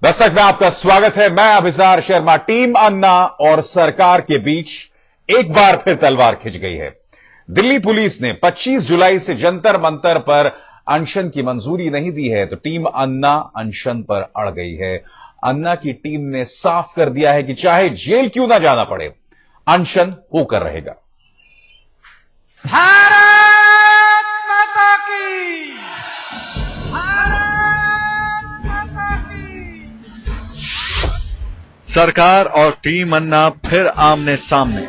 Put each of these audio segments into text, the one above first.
दस्तक में आपका स्वागत है। मैं अभिसार शर्मा। टीम अन्ना और सरकार के बीच एक बार फिर तलवार खिंच गई है। दिल्ली पुलिस ने 25 जुलाई से जंतर मंतर पर अनशन की मंजूरी नहीं दी है, तो टीम अन्ना अनशन पर अड़ गई है। अन्ना की टीम ने साफ कर दिया है कि चाहे जेल क्यों ना जाना पड़े, अनशन होकर रहेगा। भारत माता की, सरकार और टीम अन्ना फिर आमने सामने।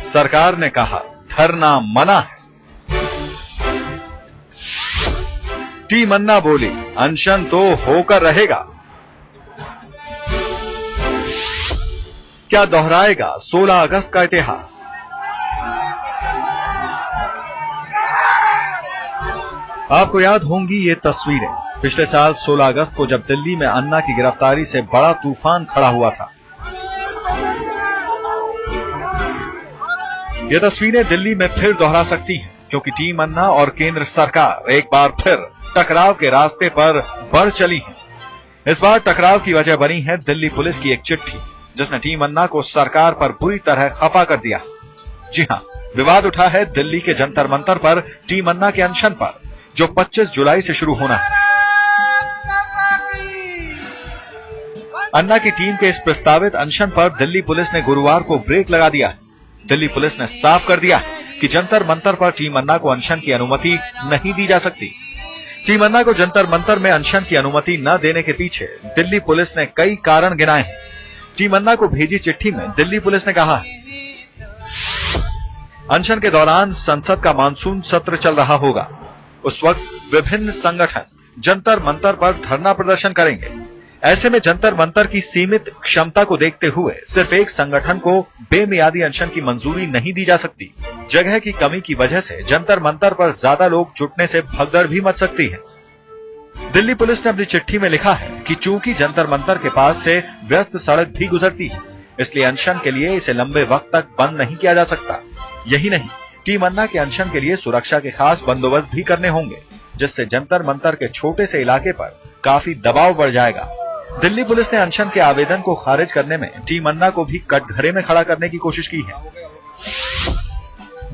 सरकार ने कहा धरना मना है। टीम अन्ना बोली अनशन तो होकर रहेगा। क्या दोहराएगा 16 अगस्त का इतिहास? आपको याद होंगी ये तस्वीरें। पिछले साल 16 अगस्त को जब दिल्ली में अन्ना की गिरफ्तारी से बड़ा तूफान खड़ा हुआ था। ये तस्वीरें दिल्ली में फिर दोहरा सकती हैं, क्योंकि टीम अन्ना और केंद्र सरकार एक बार फिर टकराव के रास्ते पर बढ़ चली है। इस बार टकराव की वजह बनी है दिल्ली पुलिस की एक चिट्ठी, जिसने टीम अन्ना को सरकार पर बुरी तरह खफा कर दिया। जी हां, विवाद उठा है दिल्ली के जंतर मंतर पर टीम अन्ना के अनशन पर, जो 25 जुलाई से शुरू होना है। अन्ना की टीम के इस प्रस्तावित अनशन पर दिल्ली पुलिस ने गुरुवार को ब्रेक लगा दिया है। दिल्ली पुलिस ने साफ कर दिया है कि जंतर मंतर पर टीम अन्ना को अनशन की अनुमति नहीं दी जा सकती। टीम अन्ना को जंतर मंतर में अनशन की अनुमति न देने के पीछे दिल्ली पुलिस ने कई कारण गिनाए हैं। टीम अन्ना को भेजी चिट्ठी में दिल्ली पुलिस ने कहा है, अनशन के दौरान संसद का मानसून सत्र चल रहा होगा। उस वक्त विभिन्न संगठन जंतर मंतर पर धरना प्रदर्शन करेंगे। ऐसे में जंतर मंतर की सीमित क्षमता को देखते हुए सिर्फ एक संगठन को बेमियादी अनशन की मंजूरी नहीं दी जा सकती। जगह की कमी की वजह से जंतर मंतर पर ज्यादा लोग जुटने से भगदड़ भी मच सकती है। दिल्ली पुलिस ने अपनी चिट्ठी में लिखा है कि चूंकि जंतर मंतर के पास से व्यस्त सड़क भी गुजरती है, इसलिए अनशन के लिए इसे लंबे वक्त तक बंद नहीं किया जा सकता। यही नहीं, टीम अन्ना के अनशन के लिए सुरक्षा के खास बंदोबस्त भी करने होंगे, जिससे जंतर मंतर के छोटे से इलाके पर काफी दबाव बढ़ जाएगा। दिल्ली पुलिस ने अनशन के आवेदन को खारिज करने में टीम अन्ना को भी कटघरे में खड़ा करने की कोशिश की है।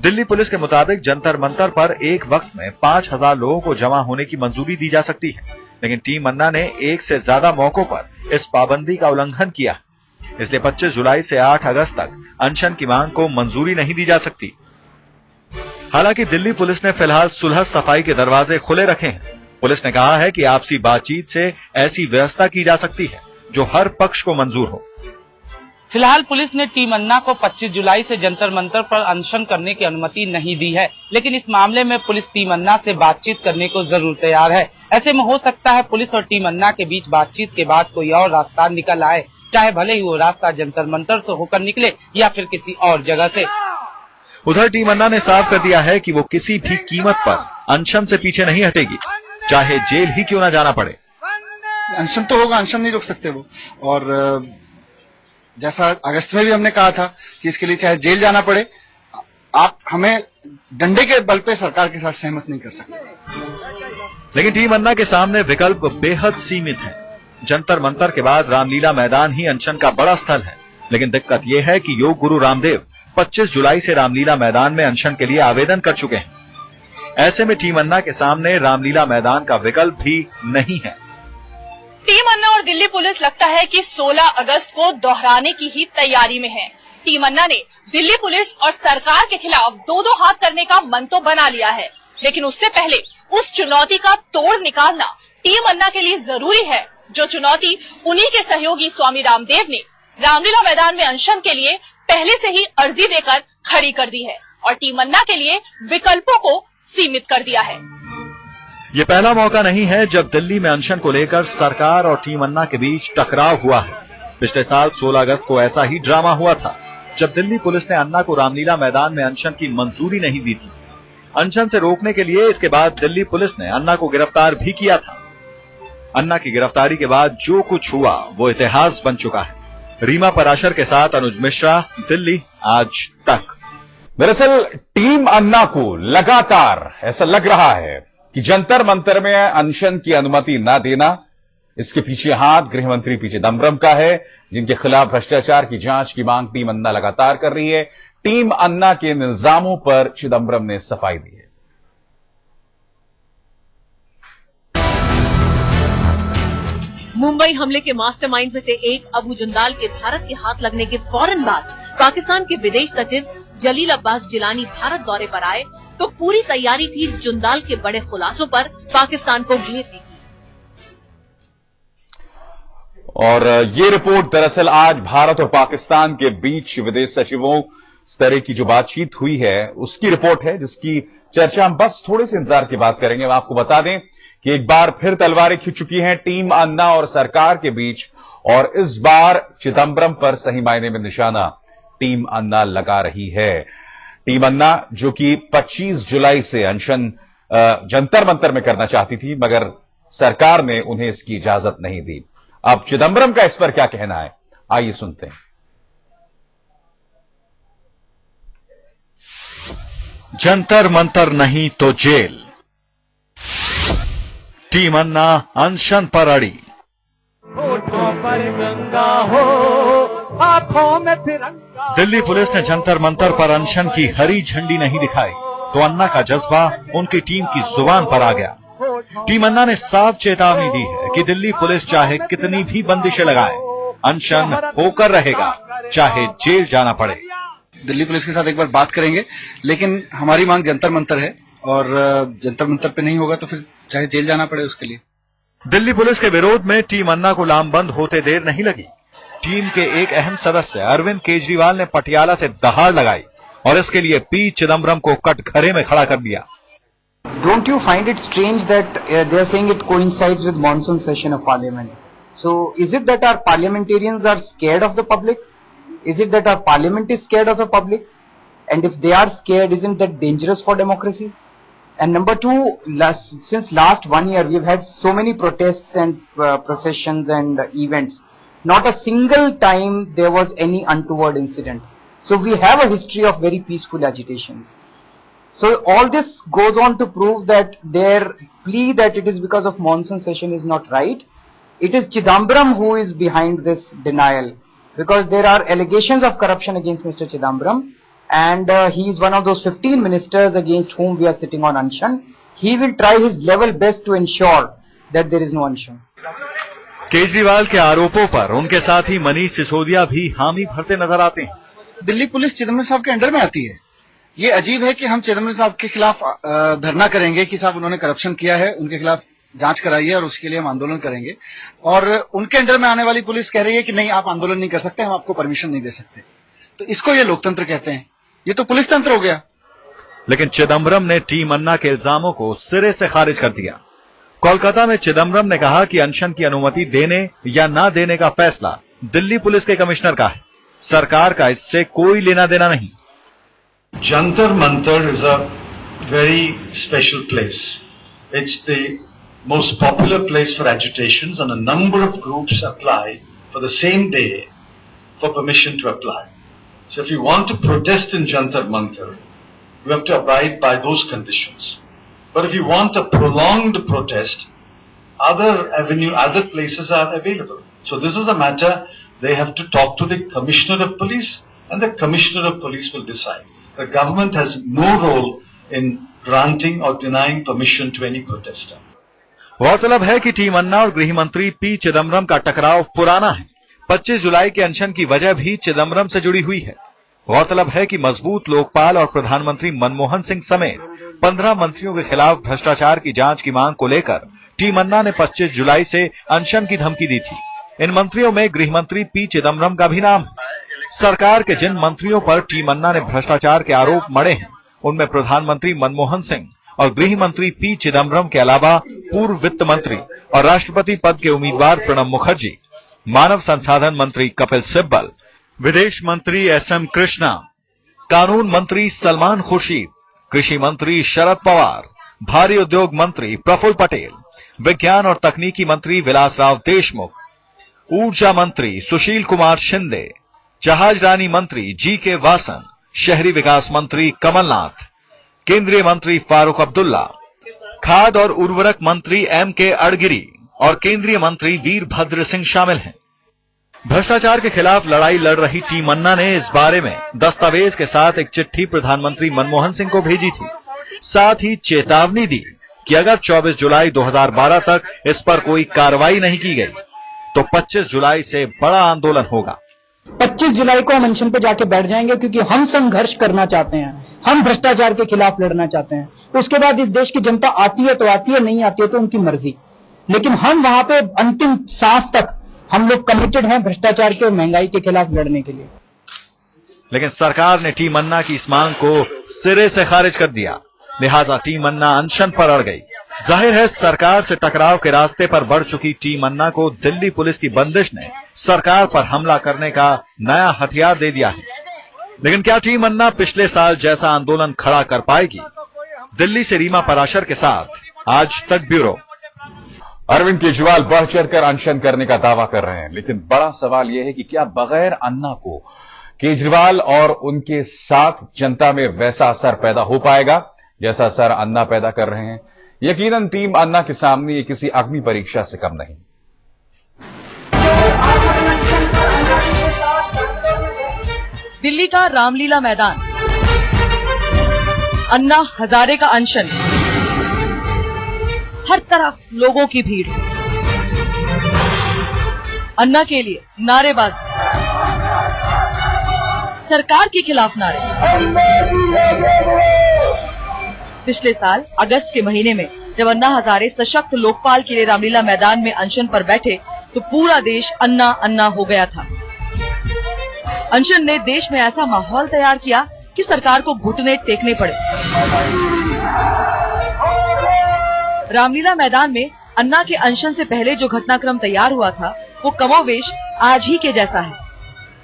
दिल्ली पुलिस के मुताबिक जंतर मंतर पर एक वक्त में 5000 लोगों को जमा होने की मंजूरी दी जा सकती है, लेकिन टीम अन्ना ने एक से ज्यादा मौकों पर इस पाबंदी का उल्लंघन किया। इसलिए 25 जुलाई से 8 अगस्त तक अनशन की मांग को मंजूरी नहीं दी जा सकती। हालांकि दिल्ली पुलिस ने फिलहाल सुलह सफाई के दरवाजे खुले रखे हैं। पुलिस ने कहा है कि आपसी बातचीत से ऐसी व्यवस्था की जा सकती है जो हर पक्ष को मंजूर हो। फिलहाल पुलिस ने टीम अन्ना को 25 जुलाई से जंतर मंतर पर अनशन करने की अनुमति नहीं दी है, लेकिन इस मामले में पुलिस टीम अन्ना से बातचीत करने को जरूर तैयार है। ऐसे में हो सकता है पुलिस और टीम अन्ना के बीच बातचीत के बाद कोई और रास्ता निकल आए, चाहे भले ही वो रास्ता जंतर मंतर से होकर निकले या फिर किसी और जगह से। उधर टीम अन्ना ने साफ कर दिया है कि वो किसी भी कीमत पर अनशन से पीछे नहीं हटेगी, चाहे जेल ही क्यों ना जाना पड़े। अनशन तो होगा, अनशन नहीं रोक सकते वो। और जैसा अगस्त में भी हमने कहा था कि इसके लिए चाहे जेल जाना पड़े, आप हमें डंडे के बल पे सरकार के साथ सहमत नहीं कर सकते। लेकिन टीम अन्ना के सामने विकल्प बेहद सीमित है। जंतर मंतर के बाद रामलीला मैदान ही अनशन का बड़ा स्थल है, लेकिन दिक्कत यह है कि योग गुरु रामदेव 25 जुलाई से रामलीला मैदान में अनशन के लिए आवेदन कर चुके हैं। ऐसे में टीम अन्ना के सामने रामलीला मैदान का विकल्प भी नहीं है। टीम अन्ना और दिल्ली पुलिस लगता है कि 16 अगस्त को दोहराने की ही तैयारी में है। टीम अन्ना ने दिल्ली पुलिस और सरकार के खिलाफ दो हाथ करने का मन तो बना लिया है, लेकिन उससे पहले उस चुनौती का तोड़ निकालना टीम अन्ना के लिए जरूरी है, जो चुनौती उन्हीं के सहयोगी स्वामी रामदेव ने रामलीला मैदान में अनशन के लिए पहले से ही अर्जी देकर खड़ी कर दी है और टीम अन्ना के लिए विकल्पों को सीमित कर दिया है। ये पहला मौका नहीं है जब दिल्ली में अनशन को लेकर सरकार और टीम अन्ना के बीच टकराव हुआ है। पिछले साल 16 अगस्त को ऐसा ही ड्रामा हुआ था, जब दिल्ली पुलिस ने अन्ना को रामलीला मैदान में अनशन की मंजूरी नहीं दी थी। अनशन से रोकने के लिए इसके बाद दिल्ली पुलिस ने अन्ना को गिरफ्तार भी किया था। अन्ना की गिरफ्तारी के बाद जो कुछ हुआ वो इतिहास बन चुका है। रीमा पराशर के साथ अनुज मिश्रा, दिल्ली आज तक। दरअसल टीम अन्ना को लगातार ऐसा लग रहा है कि जंतर मंतर में अनशन की अनुमति न देना, इसके पीछे हाथ गृह मंत्री पी चिदंबरम का है, जिनके खिलाफ भ्रष्टाचार की जांच की मांग टीम अन्ना लगातार कर रही है। टीम अन्ना के इल्जामों पर चिदंबरम ने सफाई दी है। मुंबई हमले के मास्टरमाइंड में से एक अबू जुंदाल के भारत के हाथ लगने के फौरन बाद पाकिस्तान के विदेश सचिव जलील अब्बास जिलानी भारत दौरे पर आए तो पूरी तैयारी थी जुंदाल के बड़े खुलासों पर पाकिस्तान को घेरने की। और ये रिपोर्ट दरअसल आज भारत और पाकिस्तान के बीच विदेश सचिवों स्तर की जो बातचीत हुई है उसकी रिपोर्ट है, जिसकी चर्चा हम बस थोड़े से इंतजार की बात करेंगे। आपको बता दें कि एक बार फिर तलवारें खिंच चुकी हैं टीम अन्ना और सरकार के बीच, और इस बार चिदंबरम पर सही मायने में निशाना टीम अन्ना लगा रही है। टीम अन्ना जो कि 25 जुलाई से अनशन जंतर मंतर में करना चाहती थी, मगर सरकार ने उन्हें इसकी इजाजत नहीं दी। अब चिदंबरम का इस पर क्या कहना है, आइए सुनते हैं। जंतर मंतर नहीं तो जेल, टीम अन्ना अनशन पर अड़ी। होठों पर गंगा हो, आंखों में तिरंगा। दिल्ली पुलिस ने जंतर मंतर पर अनशन की हरी झंडी नहीं दिखाई तो अन्ना का जज्बा उनकी टीम की जुबान पर आ गया। टीम अन्ना ने साफ चेतावनी दी है कि दिल्ली पुलिस चाहे कितनी भी बंदिशें लगाए, अनशन होकर रहेगा, चाहे जेल जाना पड़े। दिल्ली पुलिस के साथ एक बार बात करेंगे, लेकिन हमारी मांग जंतर मंतर है और जंतर मंतर पे नहीं होगा तो फिर चाहे जेल जाना पड़े उसके लिए। दिल्ली पुलिस के विरोध में टीम अन्ना को लामबंद होते देर नहीं लगी। टीम के एक अहम सदस्य अरविंद केजरीवाल ने पटियाला से दहाड़ लगाई और इसके लिए पी चिदंबरम को कटघरे में खड़ा कर दिया। Don't you find it strange that they are saying it coincides with monsoon session of parliament? So is it that our parliamentarians are scared of the public? Is it that our parliament is scared of the public? And if they are scared, isn't that dangerous for democracy? And number two, since last 1 year, we've had so many protests and processions and events. Not a single time there was any untoward incident. So we have a history of very peaceful agitations. So all this goes on to prove that their plea that it is because of monsoon session is not right. It is Chidambaram who is behind this denial, because there are allegations of corruption against Mr. Chidambaram, and he is one of those 15 ministers against whom we are sitting on Anshan. He will try his level best to ensure that there is no Anshan. Kejriwal के आरोपों पर उनके साथ ही मनीष सिसोदिया भी हामी भरते नजर आते हैं। दिल्ली पुलिस चिदंबरम साहब के अंडर में आती है। ये अजीब है कि हम चिदंबरम साहब के खिलाफ धरना करेंगे कि साहब उन्होंने करप्शन किया है, उनके खिलाफ जांच कराइए और उसके लिए हम आंदोलन करेंगे, और उनके अंडर में आने वाली पुलिस कह रही है कि नहीं, आप आंदोलन नहीं कर सकते, हम आपको परमिशन नहीं दे सकते। तो इसको ये लोकतंत्र कहते हैं? ये तो पुलिस तंत्र हो गया। लेकिन चिदंबरम ने टीम अन्ना के इल्जामों को सिरे से खारिज कर दिया। कोलकाता में चिदंबरम ने कहा कि अनशन की अनुमति देने या ना देने का फैसला दिल्ली पुलिस के कमिश्नर का है, सरकार का इससे कोई लेना देना नहीं। Jantar Mantar is a very special place. It's the most popular place for agitations, and a number of groups apply for the same day for permission to apply. So if you want to protest in Jantar Mantar, you have to abide by those conditions. But if you want a prolonged protest, other places are available. So this is a matter they have to talk to the Commissioner of Police, and the Commissioner of Police will decide. The government has no role in granting or denying permission to any protester. गौरतलब है कि team अन्ना और गृह मंत्री P Chidambaram का टकराव पुराना है। 25 जुलाई के अनशन की वजह भी चिदंबरम से जुड़ी हुई है। गौरतलब है कि मजबूत लोकपाल और प्रधानमंत्री मनमोहन सिंह समेत 15 मंत्रियों के खिलाफ भ्रष्टाचार की जांच की मांग को लेकर टीम अन्ना ने 25 जुलाई से अनशन की धमकी दी थी। इन मंत्रियों में गृह मंत्री पी चिदंबरम का भी नाम है। सरकार के जिन मंत्रियों पर टीम अन्ना ने भ्रष्टाचार के आरोप मढ़े हैं, उनमें प्रधानमंत्री मनमोहन सिंह और गृह मंत्री पी चिदंबरम के अलावा पूर्व वित्त मंत्री और राष्ट्रपति पद के उम्मीदवार प्रणब मुखर्जी, मानव संसाधन मंत्री कपिल सिब्बल, विदेश मंत्री एसएम कृष्णा, कानून मंत्री सलमान खुर्शीद, कृषि मंत्री शरद पवार, भारी उद्योग मंत्री प्रफुल्ल पटेल, विज्ञान और तकनीकी मंत्री विलासराव देशमुख, ऊर्जा मंत्री सुशील कुमार शिंदे, जहाजरानी मंत्री जी.के. वासन, शहरी विकास मंत्री कमलनाथ, केंद्रीय मंत्री फारूक अब्दुल्ला, खाद्य और उर्वरक मंत्री M.K. अड़गिरी और केंद्रीय मंत्री वीरभद्र सिंह शामिल हैं। भ्रष्टाचार के खिलाफ लड़ाई लड़ रही टीम अन्ना ने इस बारे में दस्तावेज के साथ एक चिट्ठी प्रधानमंत्री मनमोहन सिंह को भेजी थी। साथ ही चेतावनी दी कि अगर 24 जुलाई 2012 तक इस पर कोई कार्रवाई नहीं की गई तो 25 जुलाई से बड़ा आंदोलन होगा। 25 जुलाई को हम अनशन पे जाके बैठ जाएंगे, क्योंकि हम संघर्ष करना चाहते हैं, हम भ्रष्टाचार के खिलाफ लड़ना चाहते हैं। उसके बाद इस देश की जनता आती है तो आती है, नहीं आती है तो उनकी मर्जी, लेकिन हम वहां पे अंतिम सांस तक हम लोग कमिटेड हैं भ्रष्टाचार के और महंगाई के खिलाफ लड़ने के लिए। लेकिन सरकार ने टीम अन्ना की इस मांग को सिरे से खारिज कर दिया, लिहाजा टीम अन्ना अनशन पर अड़ गई। जाहिर है सरकार से टकराव के रास्ते पर बढ़ चुकी टीम अन्ना को दिल्ली पुलिस की बंदिश ने सरकार पर हमला करने का नया हथियार दे दिया है। लेकिन क्या टीम अन्ना पिछले साल जैसा आंदोलन खड़ा कर पाएगी? दिल्ली से रीमा पराशर के साथ आज तक ब्यूरो। अरविंद केजरीवाल बढ़ चढ़कर अनशन करने का दावा कर रहे हैं, लेकिन बड़ा सवाल यह है कि क्या बगैर अन्ना को केजरीवाल और उनके साथ जनता में वैसा असर पैदा हो पाएगा जैसा असर अन्ना पैदा कर रहे हैं? यकीनन टीम अन्ना के सामने ये किसी अग्नि परीक्षा से कम नहीं। दिल्ली का रामलीला मैदान, अन्ना हजारे का अनशन, हर तरफ लोगों की भीड़, अन्ना के लिए नारेबाजी, सरकार के खिलाफ नारे। पिछले साल अगस्त के महीने में जब अन्ना हजारे सशक्त लोकपाल के लिए रामलीला मैदान में अनशन पर बैठे तो पूरा देश अन्ना अन्ना हो गया था। अनशन ने देश में ऐसा माहौल तैयार किया कि सरकार को घुटने टेकने पड़े। रामलीला मैदान में अन्ना के अनशन से पहले जो घटनाक्रम तैयार हुआ था वो कमोवेश आज ही के जैसा है।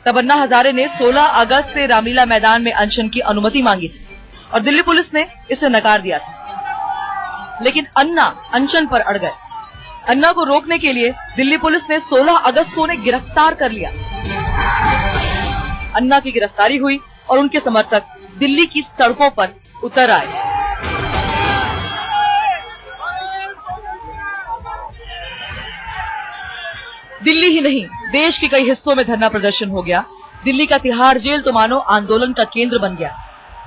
तब अन्ना हजारे ने 16 अगस्त से रामलीला मैदान में अनशन की अनुमति मांगी थी और दिल्ली पुलिस ने इसे नकार दिया था। लेकिन अन्ना अनशन पर अड़ गए। अन्ना को रोकने के लिए दिल्ली पुलिस ने 16 अगस्त को उन्हें गिरफ्तार कर लिया। अन्ना की गिरफ्तारी हुई और उनके समर्थक दिल्ली की सड़कों पर उतर आए। दिल्ली ही नहीं, देश के कई हिस्सों में धरना प्रदर्शन हो गया। दिल्ली का तिहाड़ जेल तो मानो आंदोलन का केंद्र बन गया।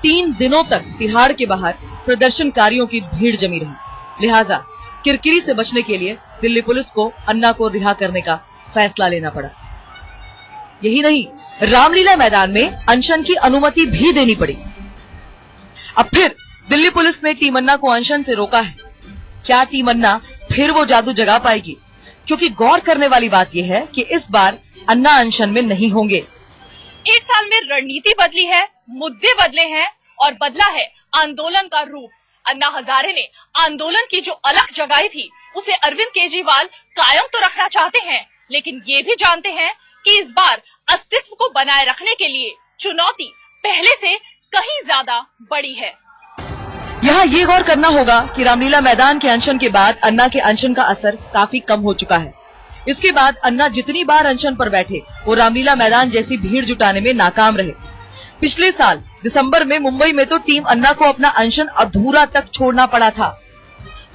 3 दिनों तक तिहाड़ के बाहर प्रदर्शनकारियों की भीड़ जमी रही। लिहाजा किरकिरी से बचने के लिए दिल्ली पुलिस को अन्ना को रिहा करने का फैसला लेना पड़ा। यही नहीं, रामलीला मैदान में अनशन की अनुमति भी देनी पड़ी। अब फिर दिल्ली पुलिस ने टीम अन्ना को अनशन से रोका है। क्या टीम अन्ना फिर वो जादू जगा पाएगी? क्योंकि गौर करने वाली बात यह है कि इस बार अन्ना अनशन में नहीं होंगे। एक साल में रणनीति बदली है, मुद्दे बदले हैं और बदला है आंदोलन का रूप। अन्ना हजारे ने आंदोलन की जो अलख जगाई थी उसे अरविंद केजरीवाल कायम तो रखना चाहते हैं, लेकिन ये भी जानते हैं कि इस बार अस्तित्व को बनाए रखने के लिए चुनौती पहले से कहीं ज्यादा बड़ी है। यहाँ ये गौर करना होगा कि रामलीला मैदान के अनशन के बाद अन्ना के अनशन का असर काफी कम हो चुका है। इसके बाद अन्ना जितनी बार अनशन पर बैठे वो रामलीला मैदान जैसी भीड़ जुटाने में नाकाम रहे। पिछले साल दिसंबर में मुंबई में तो टीम अन्ना को अपना अनशन अधूरा तक छोड़ना पड़ा था।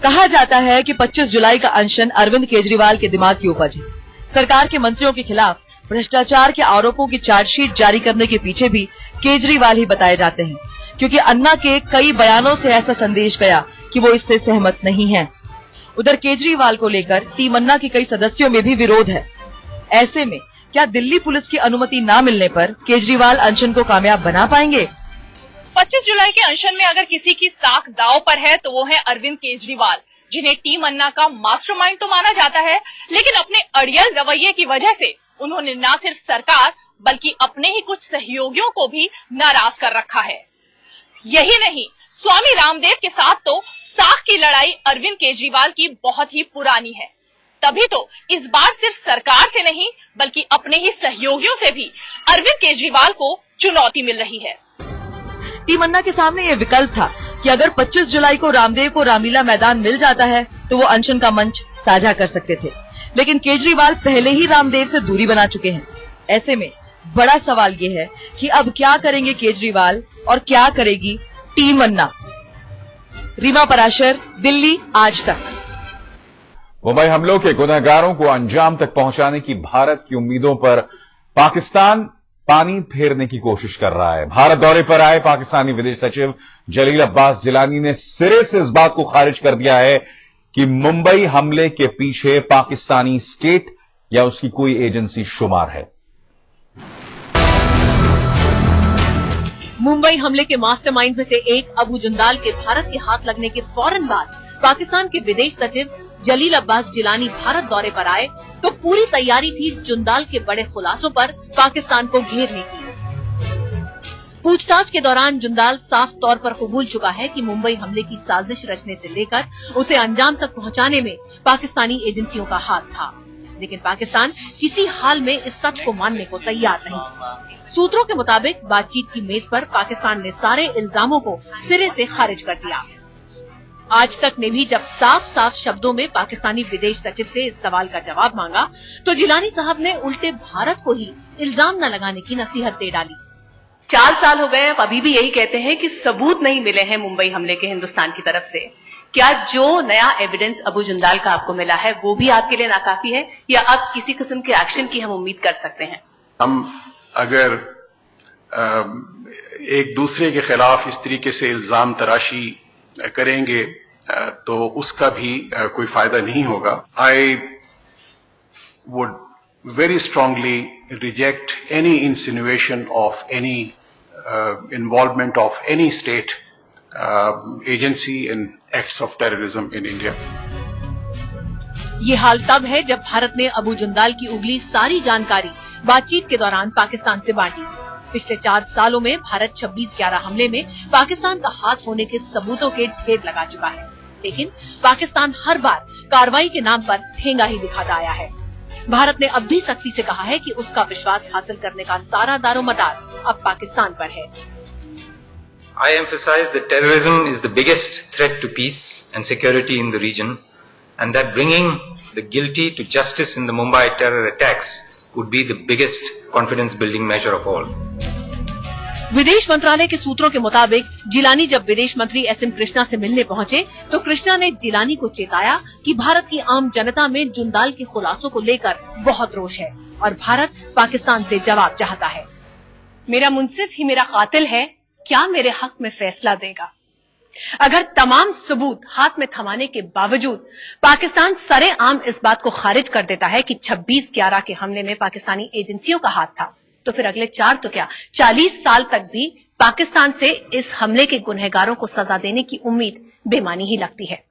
कहा जाता है कि 25 जुलाई का अनशन अरविंद केजरीवाल के दिमाग की उपज है। सरकार के मंत्रियों के खिलाफ भ्रष्टाचार के आरोपों की चार्जशीट जारी करने के पीछे भी केजरीवाल ही बताए जाते हैं, क्योंकि अन्ना के कई बयानों से ऐसा संदेश गया कि वो इससे सहमत नहीं है। उधर केजरीवाल को लेकर टीम अन्ना के कई सदस्यों में भी विरोध है। ऐसे में क्या दिल्ली पुलिस की अनुमति न मिलने पर केजरीवाल अनशन को कामयाब बना पाएंगे? 25 जुलाई के अनशन में अगर किसी की साख दांव पर है तो वो है अरविंद केजरीवाल, जिन्हें टीम अन्ना का मास्टरमाइंड तो माना जाता है, लेकिन अपने अड़ियल रवैये की वजह से उन्होंने न सिर्फ सरकार बल्कि अपने ही कुछ सहयोगियों को भी नाराज कर रखा है। यही नहीं, स्वामी रामदेव के साथ तो साख की लड़ाई अरविंद केजरीवाल की बहुत ही पुरानी है। तभी तो इस बार सिर्फ सरकार से नहीं बल्कि अपने ही सहयोगियों से भी अरविंद केजरीवाल को चुनौती मिल रही है। टीम अन्ना के सामने ये विकल्प था कि अगर 25 जुलाई को रामदेव को रामलीला मैदान मिल जाता है तो वो अनशन का मंच साझा कर सकते थे, लेकिन केजरीवाल पहले ही रामदेव से दूरी बना चुके हैं। ऐसे में बड़ा सवाल ये है कि अब क्या करेंगे केजरीवाल और क्या करेगी टीम अन्ना। रीमा पराशर, दिल्ली आज तक। मुंबई हमलों के गुनहगारों को अंजाम तक पहुंचाने की भारत की उम्मीदों पर पाकिस्तान पानी फेरने की कोशिश कर रहा है। भारत दौरे पर आए पाकिस्तानी विदेश सचिव जलील अब्बास जिलानी ने सिरे से इस बात को खारिज कर दिया है कि मुंबई हमले के पीछे पाकिस्तानी स्टेट या उसकी कोई एजेंसी शुमार है। मुंबई हमले के मास्टरमाइंड में से एक अबू जुंदाल के भारत के हाथ लगने के फौरन बाद पाकिस्तान के विदेश सचिव जलील अब्बास जिलानी भारत दौरे पर आए तो पूरी तैयारी थी जुंदाल के बड़े खुलासों पर पाकिस्तान को घेरने की। पूछताछ के दौरान जुंदाल साफ तौर पर कबूल चुका है कि मुंबई हमले की साजिश रचने से लेकर उसे अंजाम तक पहुंचाने में पाकिस्तानी एजेंसियों का हाथ था, लेकिन पाकिस्तान किसी हाल में इस सच को मानने को तैयार नहीं। सूत्रों के मुताबिक बातचीत की मेज पर पाकिस्तान ने सारे इल्जामों को सिरे से खारिज कर दिया। आज तक ने भी जब साफ साफ शब्दों में पाकिस्तानी विदेश सचिव से इस सवाल का जवाब मांगा तो जिलानी साहब ने उल्टे भारत को ही इल्जाम न लगाने की नसीहत दे डाली। 4 साल हो गए, अब अभी भी यही कहते हैं कि सबूत नहीं मिले हैं मुंबई हमले के हिंदुस्तान की तरफ से। क्या जो नया एविडेंस अबू जुंदाल का आपको मिला है वो भी आपके लिए नाकाफी है या अब किसी किस्म के एक्शन की हम उम्मीद कर सकते हैं? हम अगर एक दूसरे के खिलाफ इस तरीके से इल्जाम तराशी करेंगे तो उसका भी कोई फायदा नहीं होगा। I would very strongly reject any insinuation of any involvement of any state agency in acts of terrorism in India. ये हाल तब है जब भारत ने अबू जुंदाल की उगली सारी जानकारी बातचीत के दौरान पाकिस्तान से बांटी। पिछले 4 सालों में भारत 26/11 हमले में पाकिस्तान का हाथ होने के सबूतों के ढेर लगा चुका है, लेकिन पाकिस्तान हर बार कार्रवाई के नाम पर ठेंगा ही दिखाता आया है। भारत ने अब भी सख्ती से कहा है कि उसका विश्वास हासिल करने का सारा दारोमदार अब पाकिस्तान पर है। I emphasize that terrorism is the biggest threat to peace and security in the region, and that bringing the guilty to justice in the Mumbai terror attacks would be the biggest confidence building measure of all. विदेश मंत्रालय के सूत्रों के मुताबिक जिलानी जब विदेश मंत्री SM Krishna से मिलने पहुंचे तो कृष्णा ने जिलानी को चेताया कि भारत की आम जनता में जुंदाल के खुलासों को लेकर बहुत रोष है और भारत पाकिस्तान से जवाब चाहता है। मेरा मुंसिफ ही मेरा कातिल है, क्या मेरे हक में फैसला देगा? अगर तमाम सबूत हाथ में थमाने के बावजूद पाकिस्तान सरेआम इस बात को खारिज कर देता है कि 26/11 के हमले में पाकिस्तानी एजेंसियों का हाथ था, तो फिर अगले 4 तो क्या 40 साल तक भी पाकिस्तान से इस हमले के गुनहगारों को सजा देने की उम्मीद बेमानी ही लगती है।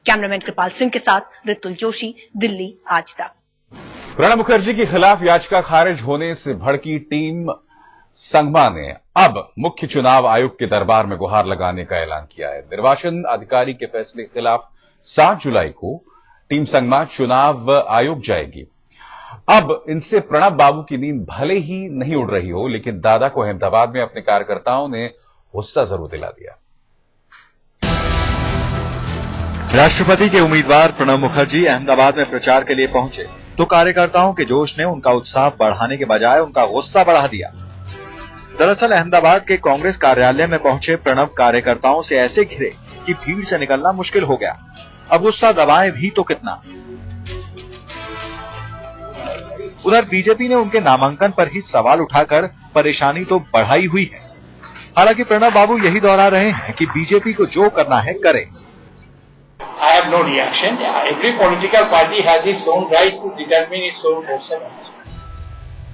कैमरामैन कृपाल सिंह के साथ ऋतुल जोशी, दिल्ली आज तक। प्रणब मुखर्जी के खिलाफ याचिका खारिज होने से भड़की टीम संगमा ने अब मुख्य चुनाव आयुक्त के दरबार में गुहार लगाने का ऐलान किया है। निर्वाचन अधिकारी के फैसले के खिलाफ 7 जुलाई को टीम संगमा चुनाव आयोग जाएगी। अब इनसे प्रणब बाबू की नींद भले ही नहीं उड़ रही हो, लेकिन दादा को अहमदाबाद में अपने कार्यकर्ताओं ने गुस्सा जरूर दिला दिया। राष्ट्रपति के उम्मीदवार प्रणब मुखर्जी अहमदाबाद में प्रचार के लिए पहुंचे तो कार्यकर्ताओं के जोश ने उनका उत्साह बढ़ाने के बजाय उनका गुस्सा बढ़ा दिया। दरअसल अहमदाबाद के कांग्रेस कार्यालय में पहुंचे प्रणब कार्यकर्ताओं से ऐसे घिरे कि भीड़ से निकलना मुश्किल हो गया। अब गुस्सा दबाएं भी तो कितना। उधर बीजेपी ने उनके नामांकन पर ही सवाल उठाकर परेशानी तो बढ़ाई हुई है। हालांकि प्रणब बाबू यही दोहरा रहे हैं कि बीजेपी को जो करना है करे। I have no reaction. Every political party has its own right to determine its own course of action.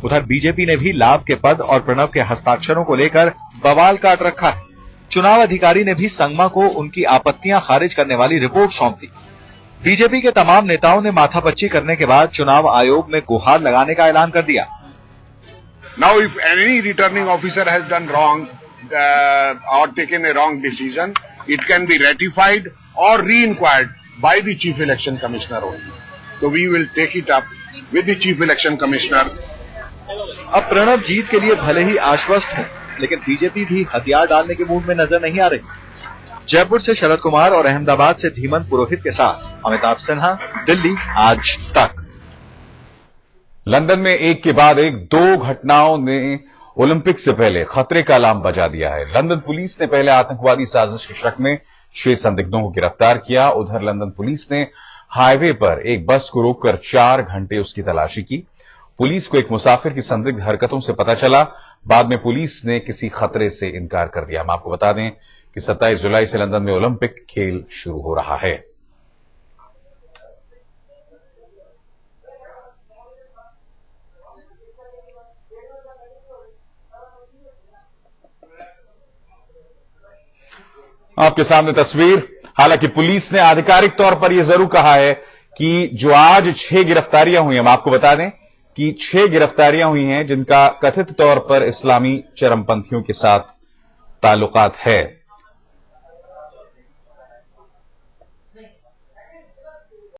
उधर बीजेपी ने भी लाभ के पद और प्रणब के हस्ताक्षरों को लेकर बवाल काट रखा है। चुनाव अधिकारी ने भी संगमा को उनकी आपत्तियां खारिज करने वाली रिपोर्ट सौंप दी। बीजेपी के तमाम नेताओं ने माथापच्ची करने के बाद चुनाव आयोग में गुहार लगाने का ऐलान कर दिया। Now, if any returning officer has done wrong or taken a wrong decision, it can be ratified or re-inquired by the Chief Election Commissioner only. So we will take it up with the Chief Election Commissioner. अब प्रणब जीत के लिए भले ही आश्वस्त हो, लेकिन BJP भी हथियार डालने के मूड में नजर नहीं आ रही। जयपुर से शरद कुमार और अहमदाबाद से धीमन पुरोहित के साथ अमिताभ सिन्हा, दिल्ली आज तक। लंदन में एक के बाद एक 2 घटनाओं ने ओलंपिक से पहले खतरे का अलार्म बजा दिया है। लंदन पुलिस ने पहले आतंकवादी साजिश के शक में 6 संदिग्धों को गिरफ्तार किया। उधर लंदन पुलिस ने हाईवे पर एक बस को रोककर 4 घंटे उसकी तलाशी की। पुलिस को एक मुसाफिर की संदिग्ध हरकतों से पता चला। बाद में पुलिस ने किसी खतरे से इनकार कर दिया। हम आपको बता दें कि 27 जुलाई से लंदन में ओलंपिक खेल शुरू हो रहा है। आपके सामने तस्वीर। हालांकि पुलिस ने आधिकारिक तौर पर यह जरूर कहा है कि जो आज 6 गिरफ्तारियां हुई, हम आपको बता दें कि 6 गिरफ्तारियां हुई हैं जिनका कथित तौर पर इस्लामी चरमपंथियों के साथ ताल्लुकात है।